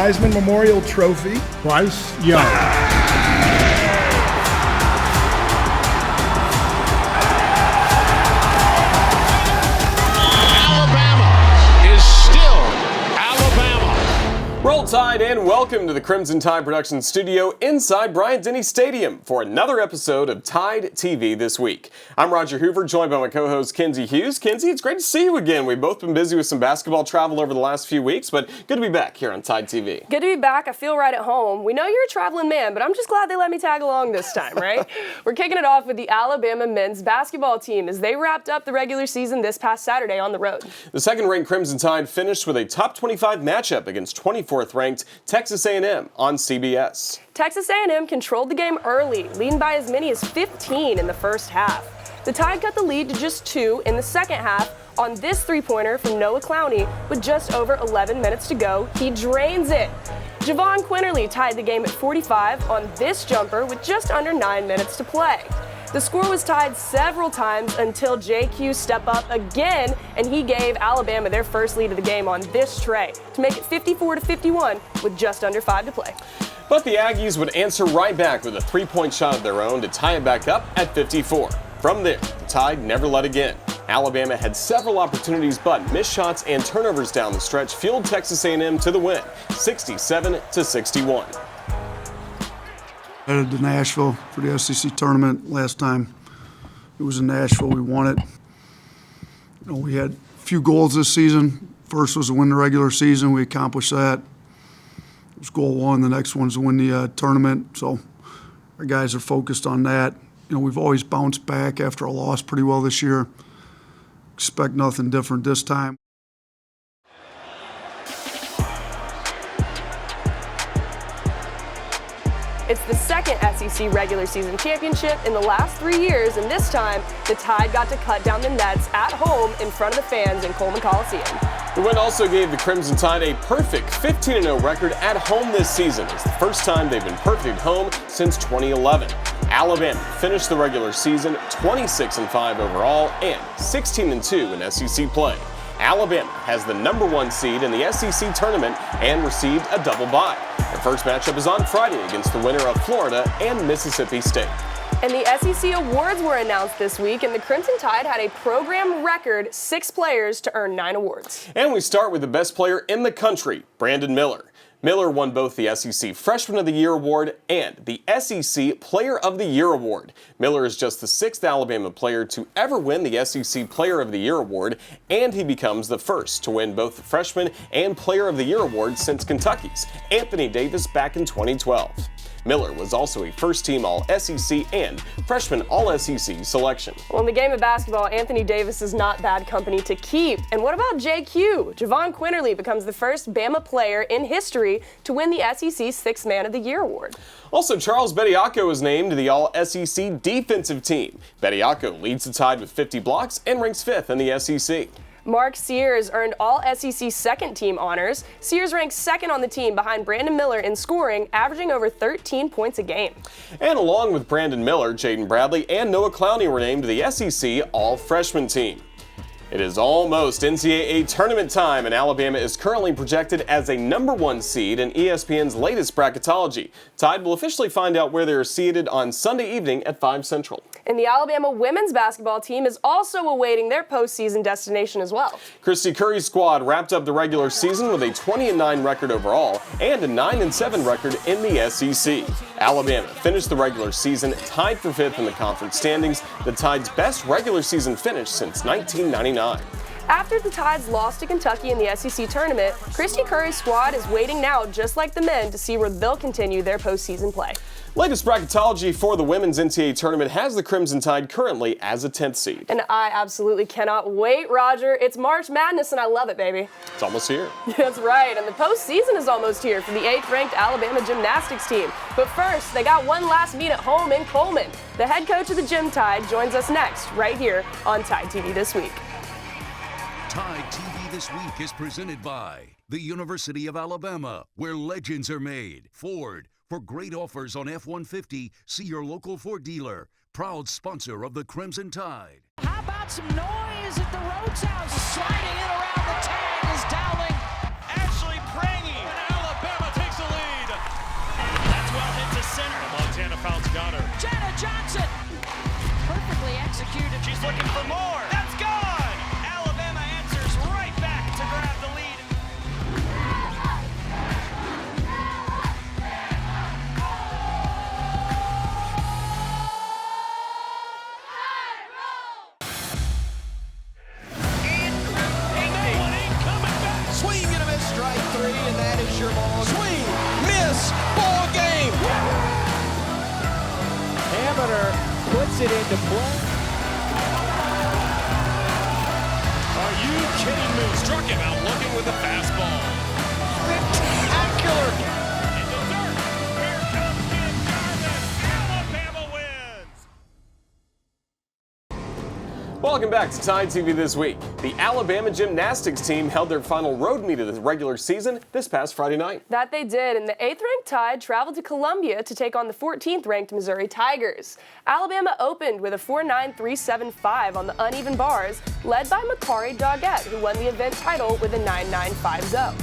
Heisman Memorial Trophy. Bryce Young. Roll Tide and welcome to the Crimson Tide production studio inside Bryant-Denny Stadium for another episode of Tide TV This Week. I'm Roger Hoover, joined by my co-host Kenzie Hughes. Kenzie, it's great to see you again. We've both been busy with some basketball travel over the last few weeks, but good to be back here on Tide TV. Good to be back. I feel right at home. We know you're a traveling man, but I'm just glad they let me tag along this time, right? We're kicking it off with the Alabama men's basketball team as they wrapped up the regular season this past Saturday on the road. The second-ranked Crimson Tide finished with a top 25 matchup against 24th-ranked Texas A&M on CBS. Texas A&M controlled the game early, leading by as many as 15 in the first half. The Tide cut the lead to just 2 in the second half on this three-pointer from Noah Clowney with just over 11 minutes to go. He drains it. Javon Quinterly tied the game at 45 on this jumper with just under 9 minutes to play. The score was tied several times until JQ stepped up again, and he gave Alabama their first lead of the game on this tray to make it 54-51 with just under 5 to play. But the Aggies would answer right back with a three-point shot of their own to tie it back up at 54. From there, the Tide never led again. Alabama had several opportunities, but missed shots and turnovers down the stretch fueled Texas A&M to the win, 67-61. Headed to Nashville for the SEC tournament. Last time it was in Nashville, we won it. We had a few goals this season. First was to win the regular season. We accomplished that. It was goal one. The next one's to win the tournament. So our guys are focused on that. We've always bounced back after a loss pretty well this year. Expect nothing different this time. It's the second SEC regular season championship in the last 3 years, and this time, the Tide got to cut down the nets at home in front of the fans in Coleman Coliseum. The win also gave the Crimson Tide a perfect 15-0 record at home this season. It's the first time they've been perfect at home since 2011. Alabama finished the regular season 26-5 overall and 16-2 in SEC play. Alabama has the #1 seed in the SEC tournament and received a double bye. Their first matchup is on Friday against the winner of Florida and Mississippi State. And the SEC awards were announced this week, and the Crimson Tide had a program record 6 players to earn 9 awards. And we start with the best player in the country, Brandon Miller. Miller won both the SEC Freshman of the Year Award and the SEC Player of the Year Award. Miller is just the 6th Alabama player to ever win the SEC Player of the Year Award, and he becomes the first to win both the Freshman and Player of the Year Awards since Kentucky's Anthony Davis back in 2012. Miller was also a first-team All-SEC and freshman All-SEC selection. Well, in the game of basketball, Anthony Davis is not bad company to keep. And what about JQ? Javon Quinterly becomes the first Bama player in history to win the SEC Sixth Man of the Year award. Also, Charles Bediako is named to the All-SEC defensive team. Bediako leads the Tide with 50 blocks and ranks 5th in the SEC. Mark Sears earned All-SEC second-team honors. Sears ranks second on the team behind Brandon Miller in scoring, averaging over 13 points a game. And along with Brandon Miller, Jaden Bradley and Noah Clowney were named to the SEC All-Freshman team. It is almost NCAA tournament time, and Alabama is currently projected as a #1 seed in ESPN's latest bracketology. Tide will officially find out where they are seated on Sunday evening at 5 Central. And the Alabama women's basketball team is also awaiting their postseason destination as well. Christy Curry's squad wrapped up the regular season with a 20-9 record overall and a 9-7 record in the SEC. Alabama finished the regular season tied for 5th in the conference standings, the Tide's best regular season finish since 1999. After the Tides lost to Kentucky in the SEC tournament, Christy Curry's squad is waiting now, just like the men, to see where they'll continue their postseason play. Latest bracketology for the women's NCAA tournament has the Crimson Tide currently as a 10th seed. And I absolutely cannot wait, Roger. It's March Madness, and I love it, baby. It's almost here. That's right, and the postseason is almost here for the 8th-ranked Alabama Gymnastics team. But first, they got one last meet at home in Coleman. The head coach of the Gym Tide joins us next, right here on Tide TV This Week. Tide TV This Week is presented by the University of Alabama, where legends are made. Ford, for great offers on F-150, see your local Ford dealer. Proud sponsor of the Crimson Tide. How about some noise at the Rhodes House? Sliding in around the tag is Dowling. Ashley Prangy, an Alabama center. Montana foul's got her. Jenna Johnson. Perfectly executed. She's looking for more. That's gone. Alabama answers right back to grab the lead. Swing and a miss, strike three, and that is your ball. Swing, miss, ball game. Hammeter puts it into play. Are you kidding me? Struck him out looking with a fastball. Spectacular. In the dirt. Here comes Jim Jarvis. Alabama wins. Welcome back to Tide TV This Week. The Alabama Gymnastics team held their final road meet of the regular season this past Friday night. That they did, and the 8th-ranked Tide traveled to Columbia to take on the 14th-ranked Missouri Tigers. Alabama opened with a 4.9375 on the uneven bars, led by Makari Doggett, who won the event title with a 9.950.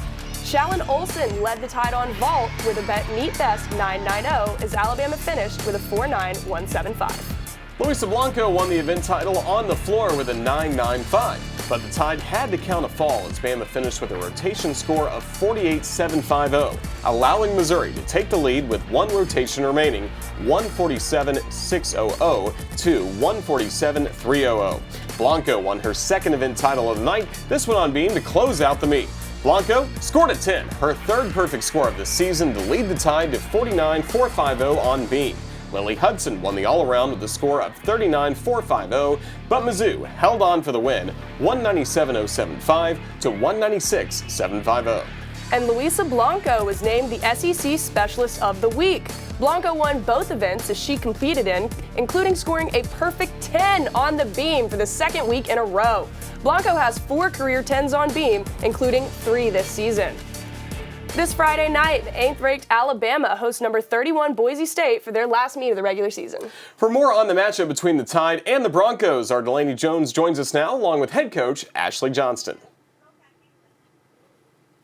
Shallon Olsen led the Tide on vault with a meet best 9.90 as Alabama finished with a 4.9175. Luisa Blanco won the event title on the floor with a 9.95, but the Tide had to count a fall as Bama finished with a rotation score of 48.750, allowing Missouri to take the lead with one rotation remaining, 147.600 to 147.300. Blanco won her second event title of the night, this one on beam to close out the meet. Blanco scored a 10, her third perfect score of the season to lead the Tide to 49.450 on beam. Lily Hudson won the all-around with a score of 39.450, but Mizzou held on for the win, 197.075 to 196.750. And Luisa Blanco was named the SEC Specialist of the Week. Blanco won both events as she competed in, including scoring a perfect 10 on the beam for the second week in a row. Blanco has 4 career 10s on beam, including 3 this season. This Friday night, the 8th-ranked Alabama hosts number 31 Boise State for their last meet of the regular season. For more on the matchup between the Tide and the Broncos, our Delaney Jones joins us now, along with head coach Ashley Johnston.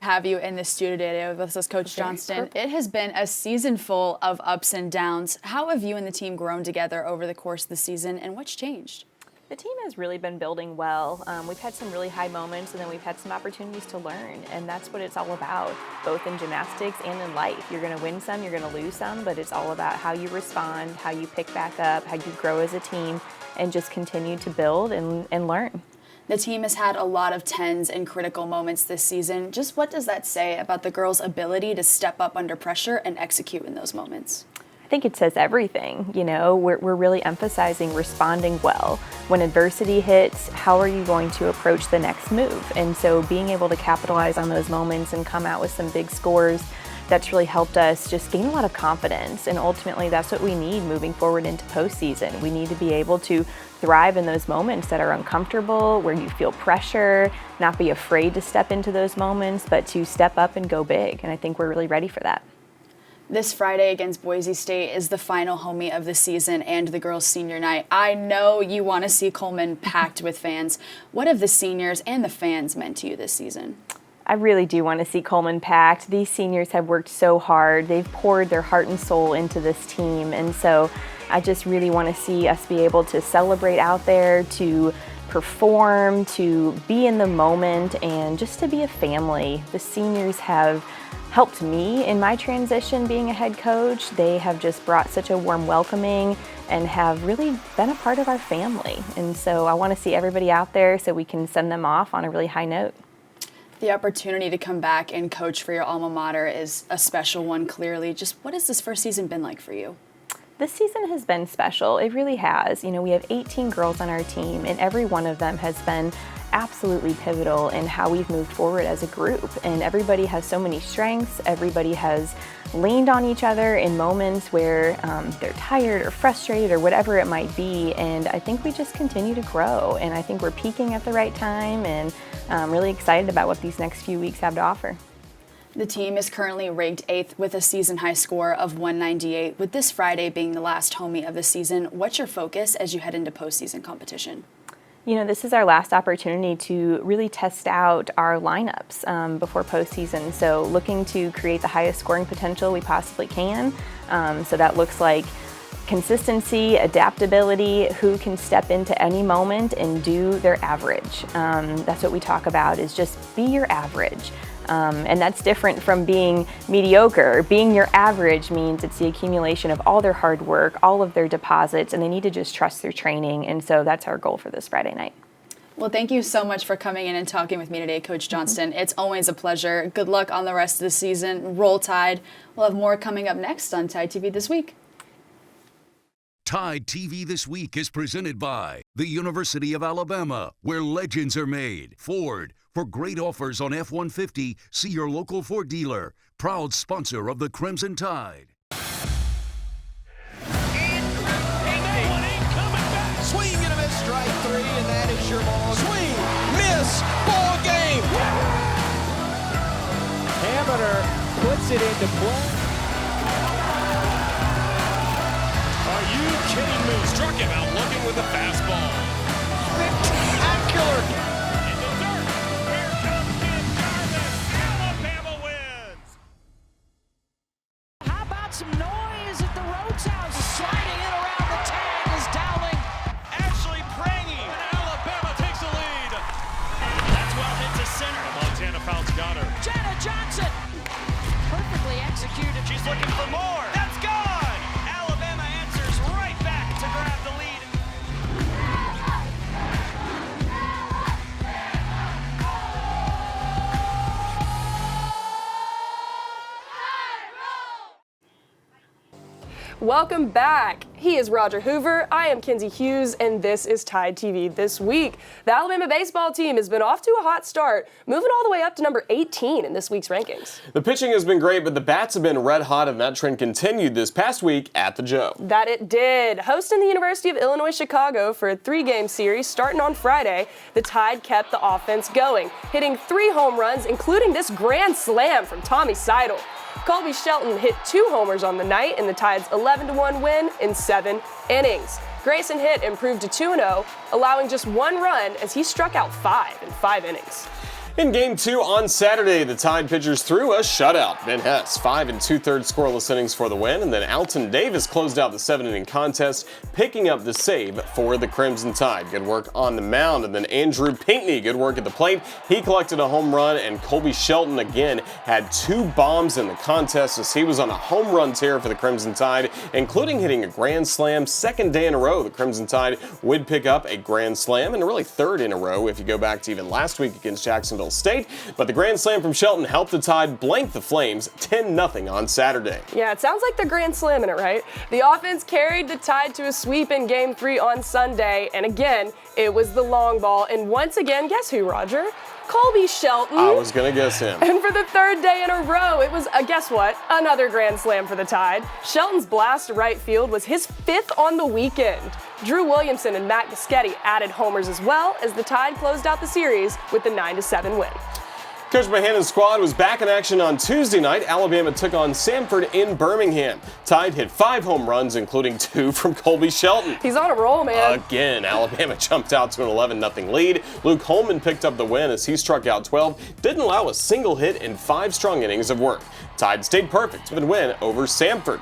Have you in the studio today with us, Coach Johnston. It has been a season full of ups and downs. How have you and the team grown together over the course of the season, and what's changed? The team has really been building well. We've had some really high moments, and then we've had some opportunities to learn, and that's what it's all about, both in gymnastics and in life. You're going to win some, you're going to lose some, but it's all about how you respond, how you pick back up, how you grow as a team, and just continue to build and learn. The team has had a lot of 10s and critical moments this season. Just what does that say about the girls' ability to step up under pressure and execute in those moments? I think it says everything. You know, we're really emphasizing responding well. When adversity hits, how are you going to approach the next move? And so being able to capitalize on those moments and come out with some big scores, that's really helped us just gain a lot of confidence. And ultimately, that's what we need moving forward into postseason. We need to be able to thrive in those moments that are uncomfortable, where you feel pressure, not be afraid to step into those moments, but to step up and go big. And I think we're really ready for that. This Friday against Boise State is the final homie of the season and the girls' senior night. I know you want to see Coleman packed with fans. What have the seniors and the fans meant to you this season? I really do want to see Coleman packed. These seniors have worked so hard. They've poured their heart and soul into this team. And so I just really want to see us be able to celebrate out there, to perform, to be in the moment, and just to be a family. The seniors have helped me in my transition being a head coach. They have just brought such a warm welcoming and have really been a part of our family. And so I want to see everybody out there so we can send them off on a really high note. The opportunity to come back and coach for your alma mater is a special one, clearly. Just what has this first season been like for you? This season has been special. It really has. You know, we have 18 girls on our team, and every one of them has been absolutely pivotal in how we've moved forward as a group. And everybody has so many strengths. Everybody has leaned on each other in moments where they're tired or frustrated or whatever it might be. And I think we just continue to grow. And I think we're peaking at the right time, and I'm really excited about what these next few weeks have to offer. The team is currently ranked 8th with a season-high score of 198. With this Friday being the last homie of the season, what's your focus as you head into postseason competition? You know, this is our last opportunity to really test out our lineups before postseason. So looking to create the highest scoring potential we possibly can. So that looks like consistency, adaptability, who can step into any moment and do their average. That's what we talk about, is just be your average. And that's different from being mediocre. Being your average means it's the accumulation of all their hard work, all of their deposits, and they need to just trust their training. And so that's our goal for this Friday night. Well, thank you so much for coming in and talking with me today, Coach Johnston. It's always a pleasure. Good luck on the rest of the season. Roll Tide. We'll have more coming up next on Tide TV This Week. Tide TV This Week is presented by the University of Alabama, where legends are made. Ford, for great offers on F-150, see your local Ford dealer. Proud sponsor of the Crimson Tide. Swing and a miss, strike three, and that is your ball. Swing, miss, ball game. Hammer puts it into play. Are you kidding me? Struck him out looking with a fastball. Spectacular. In the dirt. Here comes Jim Jarvis. Alabama wins. How about some noise at the Rhodes House? Sliding in around the tag is Dowling. Ashley Prangy. And Alabama takes the lead. That's well hit to center. Montana Fouts got her. Jenna Johnson. Perfectly executed. She's looking for more. That's gone. Alabama answers right back to grab the lead. Welcome back. He is Roger Hoover, I am Kinsey Hughes, and this is Tide TV This Week. The Alabama baseball team has been off to a hot start, moving all the way up to number 18 in this week's rankings. The pitching has been great, but the bats have been red hot, and that trend continued this past week at the Joe. That it did. Hosting the University of Illinois Chicago for a 3-game series starting on Friday, the Tide kept the offense going, hitting 3 home runs, including this grand slam from Tommy Seidel. Colby Shelton hit 2 homers on the night in the Tide's 11-1 win in 7 innings. Grayson Hitt improved to 2-0, allowing just 1 run as he struck out 5 in 5 innings. In Game 2 on Saturday, the Tide pitchers threw a shutout. Ben Hess, 5 2/3 scoreless innings for the win, and then Alton Davis closed out the 7-inning contest, picking up the save for the Crimson Tide. Good work on the mound, and then Andrew Pinckney, good work at the plate. He collected a home run, and Colby Shelton again had 2 bombs in the contest as he was on a home run tear for the Crimson Tide, including hitting a grand slam. Second day in a row, the Crimson Tide would pick up a grand slam, and really 3rd in a row if you go back to even last week against Jacksonville State, but the grand slam from Shelton helped the Tide blank the Flames 10-0 on Saturday. Yeah, it sounds like they're grand slamming it, right? The offense carried the Tide to a sweep in Game 3 on Sunday, and again, it was the long ball, and once again, guess who, Roger? Colby Shelton. I was gonna guess him. And for the 3rd day in a row, it was, guess what? Another grand slam for the Tide. Shelton's blast to right field was his 5th on the weekend. Drew Williamson and Matt Gaschetti added homers as well as the Tide closed out the series with the 9-7 win. Coach Bohannon's squad was back in action on Tuesday night. Alabama took on Samford in Birmingham. Tide hit 5 home runs, including 2 from Colby Shelton. He's on a roll, man. Again, Alabama jumped out to an 11-0 lead. Luke Holman picked up the win as he struck out 12, didn't allow a single hit in 5 strong innings of work. Tide stayed perfect with a win over Samford.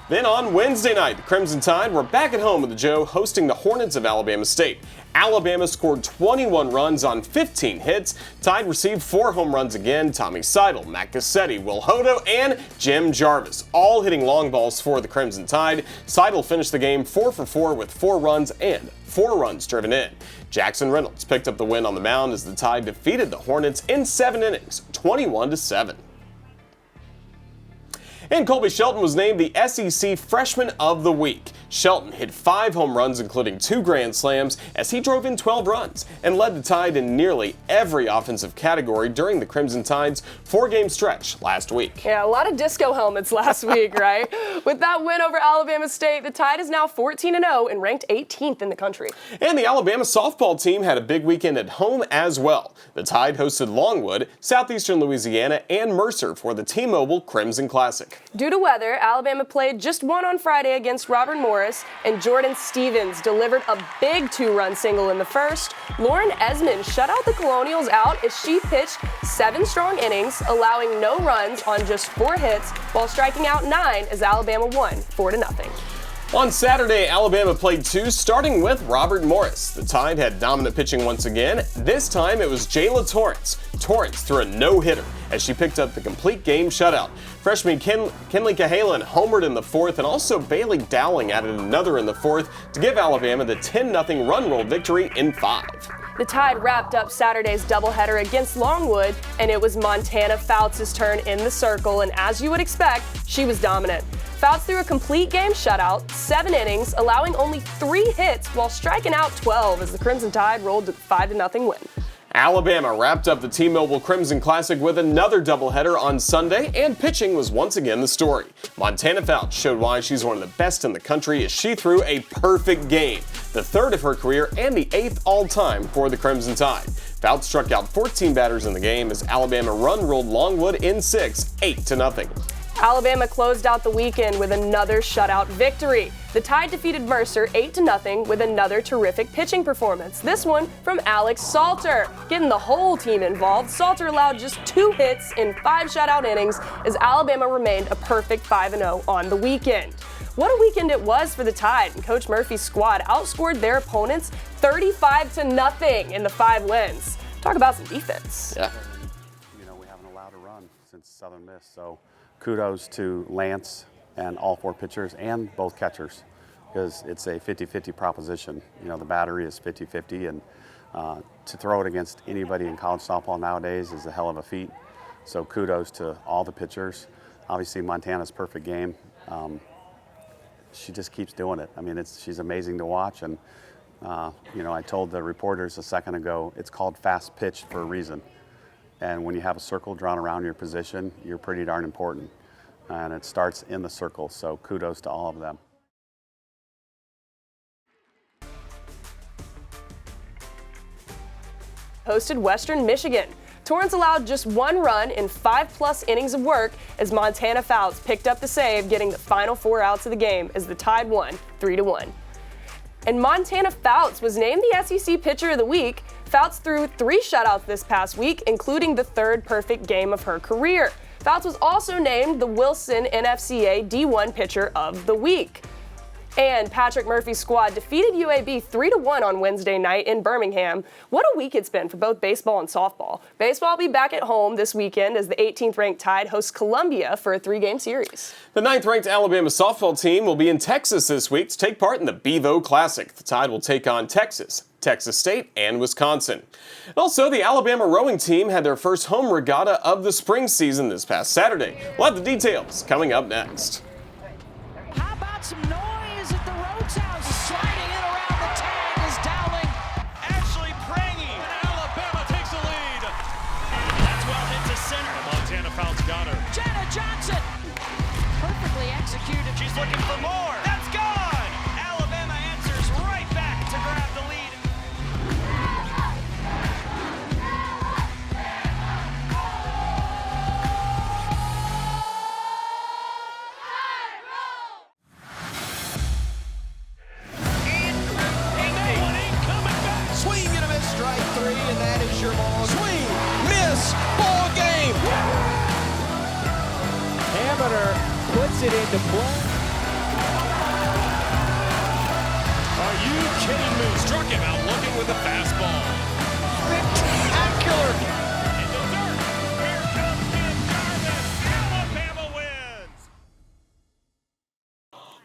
Then on Wednesday night, the Crimson Tide were back at home with the Joe hosting the Hornets of Alabama State. Alabama scored 21 runs on 15 hits. Tide received 4 home runs again. Tommy Seidel, Matt Gaschetti, Will Hodo, and Jim Jarvis, all hitting long balls for the Crimson Tide. Seidel finished the game 4 for 4 with 4 runs and 4 runs driven in. Jackson Reynolds picked up the win on the mound as the Tide defeated the Hornets in 7 innings, 21-7. And Colby Shelton was named the SEC Freshman of the Week. Shelton hit 5 home runs, including 2 grand slams, as he drove in 12 runs and led the Tide in nearly every offensive category during the Crimson Tide's 4-game stretch last week. Yeah, a lot of disco helmets last week, right? With that win over Alabama State, the Tide is now 14-0 and ranked 18th in the country. And the Alabama softball team had a big weekend at home as well. The Tide hosted Longwood, Southeastern Louisiana, and Mercer for the T-Mobile Crimson Classic. Due to weather, Alabama played just 1 on Friday against Robert Morris Morris and Jordan Stevens delivered a big 2-run single in the first. Lauren Esmond shut out the Colonials out as she pitched 7 strong innings, allowing no runs on just 4 hits while striking out 9 as Alabama won 4-0. On Saturday, Alabama played 2, starting with Robert Morris. The Tide had dominant pitching once again. This time it was Jayla Torrance. Torrance threw a no-hitter as she picked up the complete game shutout. Freshman Kinley Cahalan homered in the 4th, and also Bailey Dowling added another in the 4th to give Alabama the 10-0 run roll victory in 5. The Tide wrapped up Saturday's doubleheader against Longwood, and it was Montana Fouts' turn in the circle, and as you would expect, she was dominant. Fouts threw a complete game shutout, 7 innings, allowing only 3 hits while striking out 12 as the Crimson Tide rolled to a 5-0 win. Alabama wrapped up the T-Mobile Crimson Classic with another doubleheader on Sunday, and pitching was once again the story. Montana Fouts showed why she's one of the best in the country as she threw a perfect game, the 3rd of her career and the 8th all-time for the Crimson Tide. Fouts struck out 14 batters in the game as Alabama run-rolled Longwood in 6, 8-0. Alabama closed out the weekend with another shutout victory. The Tide defeated Mercer 8-0 with another terrific pitching performance. This one from Alex Salter. Getting the whole team involved, Salter allowed just 2 hits in 5 shutout innings as Alabama remained a perfect 5-0 on the weekend. What a weekend it was for the Tide, and Coach Murphy's squad outscored their opponents 35-0 in the 5 wins. Talk about some defense. Yeah. You know, we haven't allowed a run since Southern Miss, so kudos to Lance and all 4 pitchers and both catchers, because it's a 50-50 proposition. You know, the battery is 50-50, and to throw it against anybody in college softball nowadays is a hell of a feat. So kudos to all the pitchers. Obviously, Montana's perfect game. She just keeps doing it. I mean, she's amazing to watch, and you know, I told the reporters a second ago, it's called fast pitch for a reason. And when you have a circle drawn around your position, you're pretty darn important. And it starts in the circle, so kudos to all of them. Hosted Western Michigan. Torrance allowed just 1 run in 5+ innings of work as Montana Fouts picked up the save, getting the final 4 outs of the game as the Tide won 3-1. And Montana Fouts was named the SEC Pitcher of the Week. Fouts threw 3 shutouts this past week, including the 3rd perfect game of her career. Fouts was also named the Wilson NFCA D1 Pitcher of the Week. And Patrick Murphy's squad defeated UAB 3-1 on Wednesday night in Birmingham. What a week it's been for both baseball and softball. Baseball will be back at home this weekend as the 18th-ranked Tide hosts Columbia for a 3-game series. The 9th-ranked Alabama softball team will be in Texas this week to take part in the Bevo Classic. The Tide will take on Texas, Texas State, and Wisconsin. And also, the Alabama rowing team had their first home regatta of the spring season this past Saturday. We'll have the details coming up next. How about some noise? Sliding in around the tag is Dowling. Ashley Prangy, and Alabama takes the lead. That's well hit to center. Montana Fouts got her. Jenna Johnson. Perfectly executed. She's looking for more. That's gone. Alabama answers right back to grab the lead. Swing and a miss, strike 3, and that is your ball. Swing, miss, ball game. Hammer puts it into play. Are you kidding me? Struck him out looking with a fastball. Spectacular. In the dirt. Here comes Kim Jarvis. Alabama wins.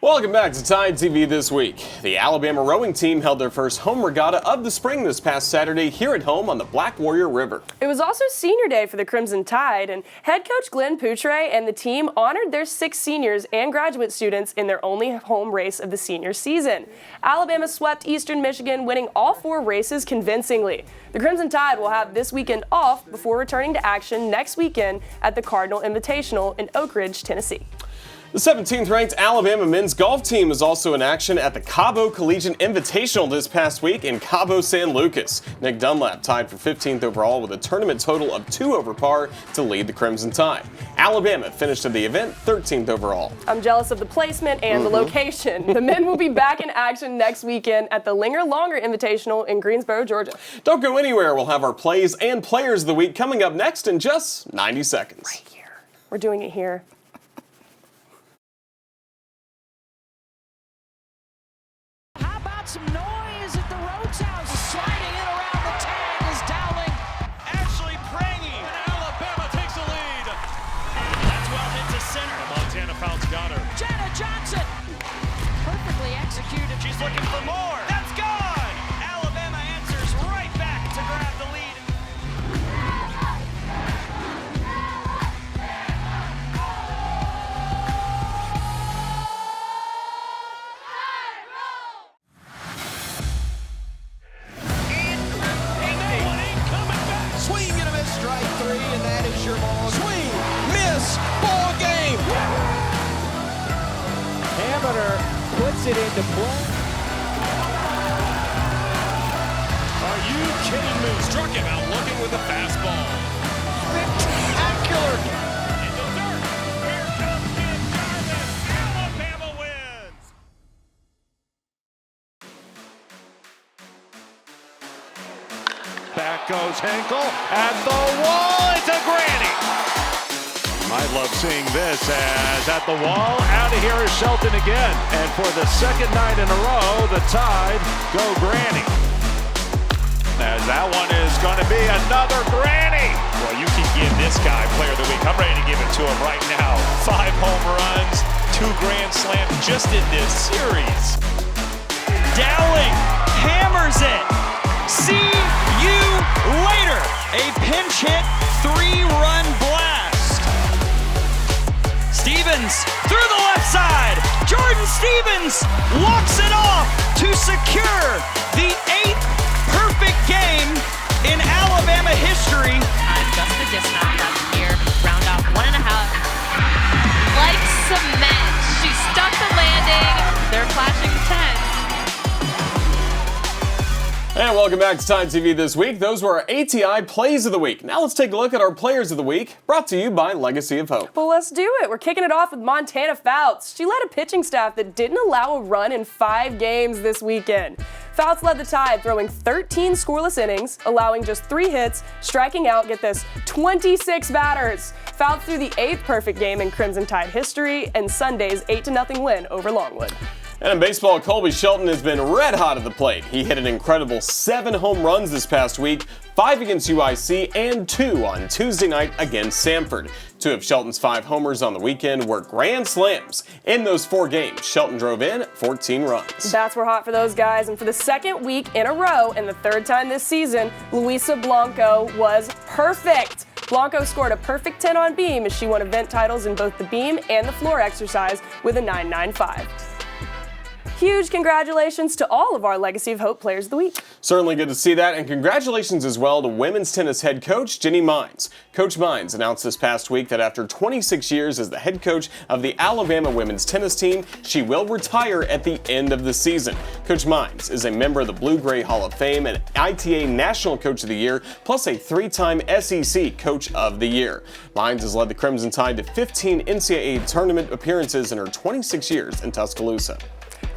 Welcome back to Tide TV this week. The Alabama rowing team held their first home regatta of the spring this past Saturday here at home on the Black Warrior River. It was also senior day for the Crimson Tide, and head coach Glenn Poutre and the team honored their 6 seniors and graduate students in their only home race of the senior season. Alabama swept Eastern Michigan, winning all 4 races convincingly. The Crimson Tide will have this weekend off before returning to action next weekend at the Cardinal Invitational in Oak Ridge, Tennessee. The 17th ranked Alabama men's golf team is also in action at the Cabo Collegiate Invitational this past week in Cabo San Lucas. Nick Dunlap tied for 15th overall with a tournament total of 2 over par to lead the Crimson Tide. Alabama finished at the event 13th overall. I'm jealous of the placement and the location. The men will be back in action next weekend at the Linger Longer Invitational in Greensboro, Georgia. Don't go anywhere. We'll have our plays and players of the week coming up next in just 90 seconds. Right here. We're doing it here. Some noise at the Rhodes House. Sliding in around the tag is Dowling. Ashley Prangy, and Alabama takes the lead. That's well hit to center. The Montana Founts got her. Jenna Johnson. Perfectly executed. She's looking for more. That's gone. Alabama answers right back to grab the lead. Swing and a miss, strike 3, and that is your ball. Swing, miss, ball game. Hammer puts it into play. Are you kidding me? Struck him out looking with a fastball. Spectacular. In the dirt. Here comes Kid Jarvis. Alabama wins. Back goes Henkel at the wall. It's a granny. I love seeing this as at the wall. Out of here is Shelton again. And for the second night in a row, the Tide go granny. As that one is going to be another granny. Well, you can give this guy player of the week. I'm ready to give it to him right now. 5 home runs, 2 grand slams just in this series. Dowling hammers it. See you later. A pinch hit 3-run blast. Stevens through the left side. Jordan Stevens walks it off to secure the 8th perfect game in Alabama history. Just the dismount left here. Round off 1.5. Like cement. She stuck the landing. They're flashing 10. And welcome back to TideTV This Week. Those were our ATI Plays of the Week. Now let's take a look at our Players of the Week, brought to you by Legacy of Hope. Well, let's do it. We're kicking it off with Montana Fouts. She led a pitching staff that didn't allow a run in 5 games this weekend. Fouts led the Tide, throwing 13 scoreless innings, allowing just 3 hits, striking out, get this, 26 batters. Fouts threw the 8th perfect game in Crimson Tide history and Sunday's 8-0 win over Longwood. And in baseball, Colby Shelton has been red hot at the plate. He hit an incredible 7 home runs this past week, 5 against UIC and 2 on Tuesday night against Samford. 2 of Shelton's 5 homers on the weekend were grand slams. In those 4 games, Shelton drove in 14 runs. Bats were hot for those guys, and for the 2nd week in a row and the 3rd time this season, Luisa Blanco was perfect. Blanco scored a perfect 10 on beam as she won event titles in both the beam and the floor exercise with a 9.95. Huge congratulations to all of our Legacy of Hope Players of the Week. Certainly good to see that, and congratulations as well to women's tennis head coach Jenny Mines. Coach Mines announced this past week that after 26 years as the head coach of the Alabama women's tennis team, she will retire at the end of the season. Coach Mines is a member of the Blue-Gray Hall of Fame and ITA National Coach of the Year, plus a 3-time SEC Coach of the Year. Mines has led the Crimson Tide to 15 NCAA tournament appearances in her 26 years in Tuscaloosa.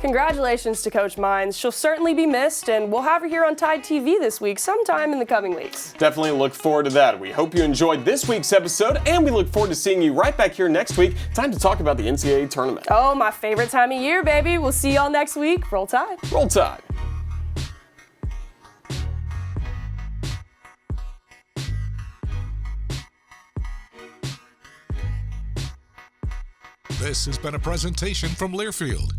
Congratulations to Coach Mines. She'll certainly be missed, and we'll have her here on Tide TV this week sometime in the coming weeks. Definitely look forward to that. We hope you enjoyed this week's episode, and we look forward to seeing you right back here next week. Time to talk about the NCAA tournament. Oh, my favorite time of year, baby. We'll see y'all next week. Roll Tide. Roll Tide. This has been a presentation from Learfield,